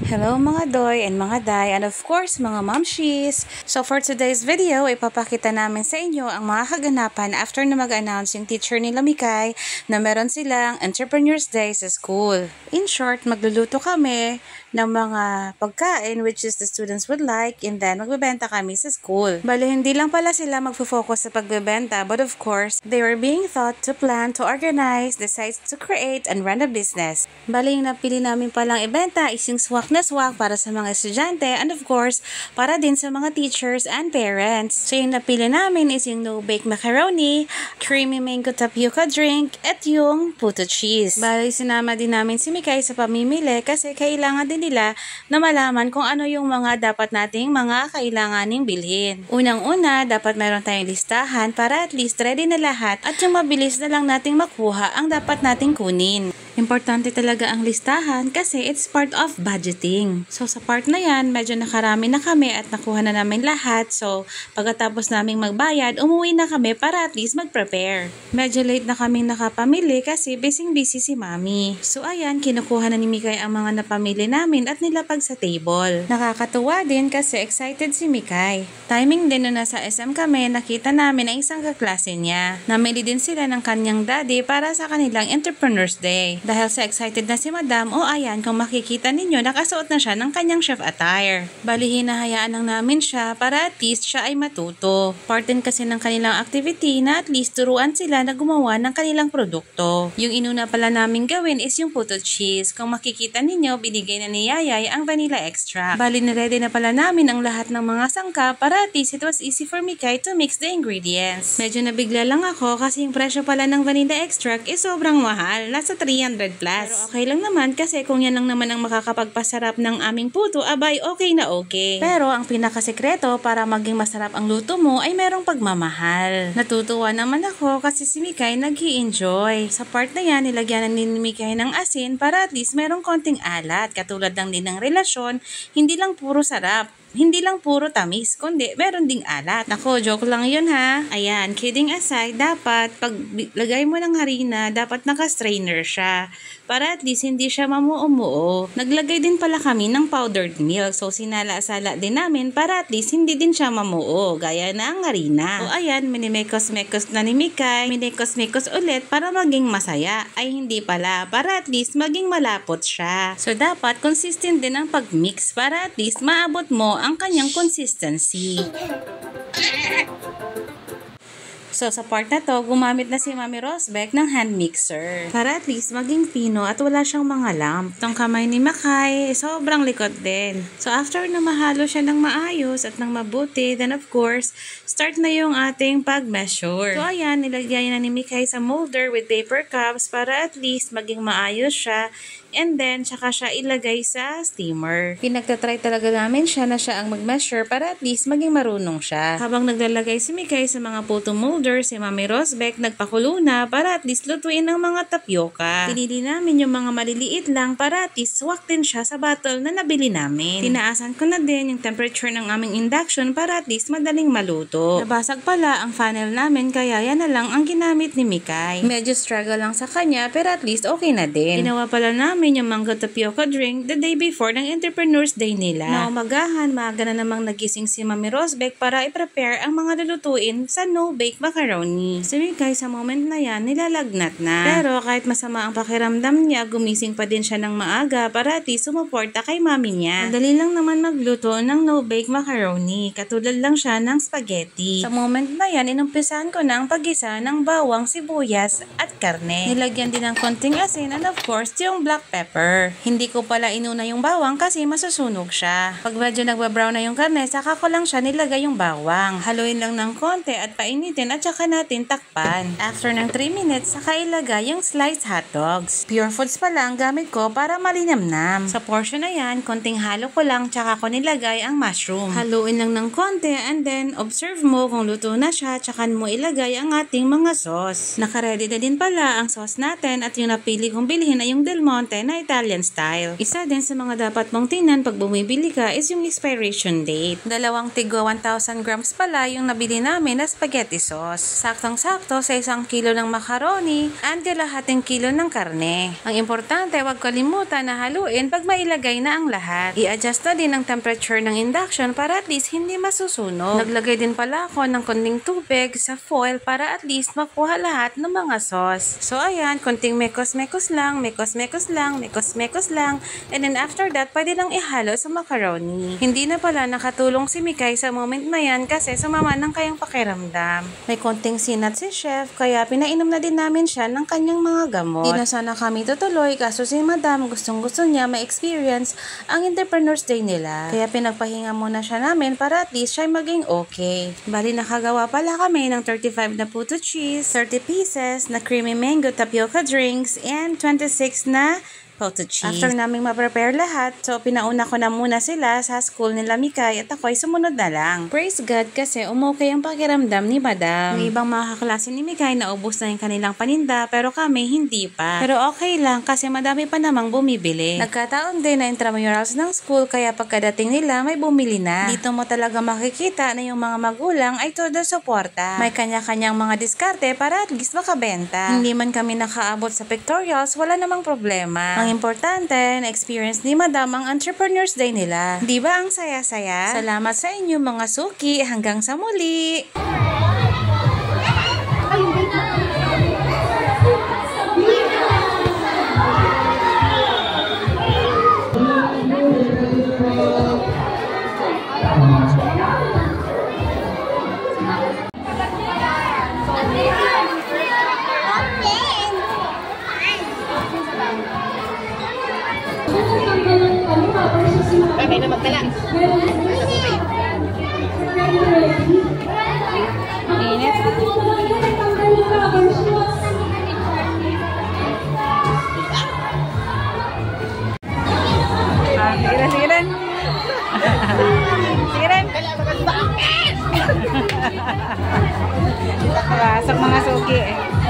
Hello mga doy and mga day and of course mga momshies. So for today's video, ipapakita namin sa inyo ang mga kaganapan after na mag-announce yung teacher nila Mikay na meron silang Entrepreneurs Day sa school. In short, magluluto kami ng mga pagkain which is the students would like and then magbebenta kami sa school. Bale, hindi lang pala sila magfo-focus sa pagbebenta but of course, they were being taught to plan, to organize, decide to create and run a business. Bale, yung napili namin palang ibenta is yung swak na swak para sa mga estudyante and of course, para din sa mga teachers and parents. So yung napili namin is yung no-bake macaroni, creamy mango tapioca drink, at yung puto cheese. Bale, sinama din namin si Mikay sa pamimili kasi kailangan din nila na malaman kung ano yung mga dapat nating mga kailanganing bilhin. Unang-una, dapat meron tayong listahan para at least ready na lahat at yung mabilis na lang nating makuha ang dapat nating kunin. Importante talaga ang listahan kasi it's part of budgeting. So sa part na yan, medyo nakarami na kami at nakuha na namin lahat. So pagkatapos naming magbayad, umuwi na kami para at least mag-prepare. Medyo late na kaming nakapamili kasi busy si mami. So ayan, kinukuha na ni Mikay ang mga napamili namin at nilapag sa table. Nakakatuwa din kasi excited si Mikay. Timing din na nasa SM kami, nakita namin ang isang kaklase niya. Namili din sila ng kanyang daddy para sa kanilang Entrepreneurs Day. Dahil sa excited na si Madam, ayan, kung makikita ninyo, nakasuot na siya ng kanyang chef attire. Bali, hinahayaan lang namin siya para at least siya ay matuto. Part din kasi ng kanilang activity na at least turuan sila na gumawa ng kanilang produkto. Yung inuna pala namin gawin is yung puto cheese. Kung makikita ninyo, binigay na ni Yayay ang vanilla extract. Bali, niready na pala namin ang lahat ng mga sangkap para at least it was easy for Mikay to mix the ingredients. Medyo nabigla lang ako kasi yung presyo pala ng vanilla extract is sobrang mahal. Nasa 300 plus. Pero okay lang naman kasi kung yan lang naman ang makakapagpasarap ng aming puto, abay okay na okay. Pero ang pinakasekreto para maging masarap ang luto mo ay merong pagmamahal. Natutuwa naman ako kasi si Mikay nag-i-enjoy. Sa part na yan, nilagyan na ni Mikay ng asin para at least merong konting alat. Katulad lang din ng relasyon, hindi lang puro sarap. Hindi lang puro tamis, kundi meron ding alat. Nako, joke lang yun ha. Ayan, kidding aside, dapat pag lagay mo ng harina, dapat naka-strainer siya. Para at least hindi siya mamuo-muo. Naglagay din pala kami ng powdered milk. So sinala-sala din namin para at least hindi din siya mamuo. Gaya na ang harina. So ayan, minimekos-mekos na ni Mikay. Minekos-mekos ulit para maging masaya. Ay hindi pala. Para at least maging malapot siya. So dapat consistent din ang pag-mix para at least maabot mo ang kanyang consistency. So, sa part na to, gumamit na si Mami Rosbeck ng hand mixer para at least maging pino at wala siyang mga lump. Itong kamay ni Mikay, sobrang likot din. So, after na mahalo siya ng maayos at ng mabuti, then of course, start na yung ating pag-measure. So, ayan, nilagyan na ni Mikay sa molder with paper cups para at least maging maayos siya. And then, tsaka siya ilagay sa steamer. Pinagtatry talaga namin siya na siya ang mag-measure para at least maging marunong siya. Habang naglalagay si Mikay sa mga puto molder, si Mami Rosbeck nagpakulo na para at least lutuin ang mga tapioca. Pinili namin yung mga maliliit lang para at least swak din siya sa bottle na nabili namin. Tinaasan ko na din yung temperature ng aming induction para at least madaling maluto. Nabasag pala ang funnel namin kaya yan na lang ang ginamit ni Mikay. Medyo struggle lang sa kanya pero at least okay na din. Ginawa pala namin yung mango tapioca drink the day before ng Entrepreneurs Day nila. Na umagahan, maaga na namang nagising si Mami Rosbeck para i-prepare ang mga lulutuin sa no-bake macaroni. Si Mikay sa moment na yan, nilalagnat na. Pero kahit masama ang pakiramdam niya, gumising pa din siya ng maaga para at least sumuporta kay mami niya. Madali lang naman magluto ng no-bake macaroni. Katulad lang siya ng spaghetti. Sa moment na yan, inumpisahan ko na ang paggisa ng bawang, sibuyas at karne. Nilagyan din ng konting asin and of course, yung black pepper. Hindi ko pala inuna yung bawang kasi masusunog siya. Pag medyo nagbabrown na yung karne, saka ko lang siya nilagay yung bawang. Haluin lang ng konti at painitin at saka natin takpan. After ng 3 minutes, saka ilagay yung sliced hotdogs. Pure foods pa lang gamit ko para malinamnam. Sa portion na yan, konting halo ko lang tsaka ko nilagay ang mushroom. Haluin lang ng konti and then observe mo kung luto na siya tsaka mo ilagay ang ating mga sauce. Nakaready na din pala ang sauce natin at yung napili kong bilhin ay yung Del Monte importante na Italian style. Isa din sa mga dapat mong tingnan pag bumibili ka is yung expiration date. Dalawang tigwa 1,000 grams pala yung nabili namin na spaghetti sauce. Saktong-sakto sa 1 kilo ng macaroni and kalahating kilo ng karne. Ang importante, huwag kalimutan na haluin pag mailagay na ang lahat. I-adjust na din ang temperature ng induction para at least hindi masusunog. Naglagay din pala ako ng konting tubig sa foil para at least makuha lahat ng mga sauce. So ayan, konting mekos-mekos lang, mekos-mekos lang, mekos-mekos lang, and then after that, pwede lang ihalo sa macaroni. Hindi na pala nakatulong si Mikay sa moment na yan kasi sumama ng kayang pakiramdam. May konting sinat si chef, kaya pinainom na din namin siya ng kanyang mga gamot. Di na sana kami tutuloy kaso si madam gustong-gusto niya ma-experience ang Entrepreneurs Day nila. Kaya pinagpahinga muna siya namin para at least siya maging okay. Bali nakagawa pala kami ng 35 na puto cheese, 30 pieces na creamy mango tapioca drinks, and 26 na photo cheese. After naming ma-prepare lahat, so pinauna ko na muna sila sa school nila Mikay at ako'y sumunod na lang. Praise God kasi umokay ang pakiramdam ni Madam. Ang ibang mga kaklase ni Mikay naubos na yung kanilang paninda pero kami hindi pa. Pero okay lang kasi madami pa namang bumibili. Nagkataon din na intramurals ng school kaya pagkadating nila may bumili na. Dito mo talaga makikita na yung mga magulang ay todo suporta. May kanya-kanyang mga diskarte para at least makabenta. Hindi man kami nakaabot sa pictorials, wala namang problema. Ang importante, na-experience ni Madam ang Entrepreneurs Day nila. Di ba ang saya-saya? Salamat sa inyo mga suki. Hanggang sa muli! Kami na magdala. Init. Sigilan. Sigilan. Pasok mga suki eh.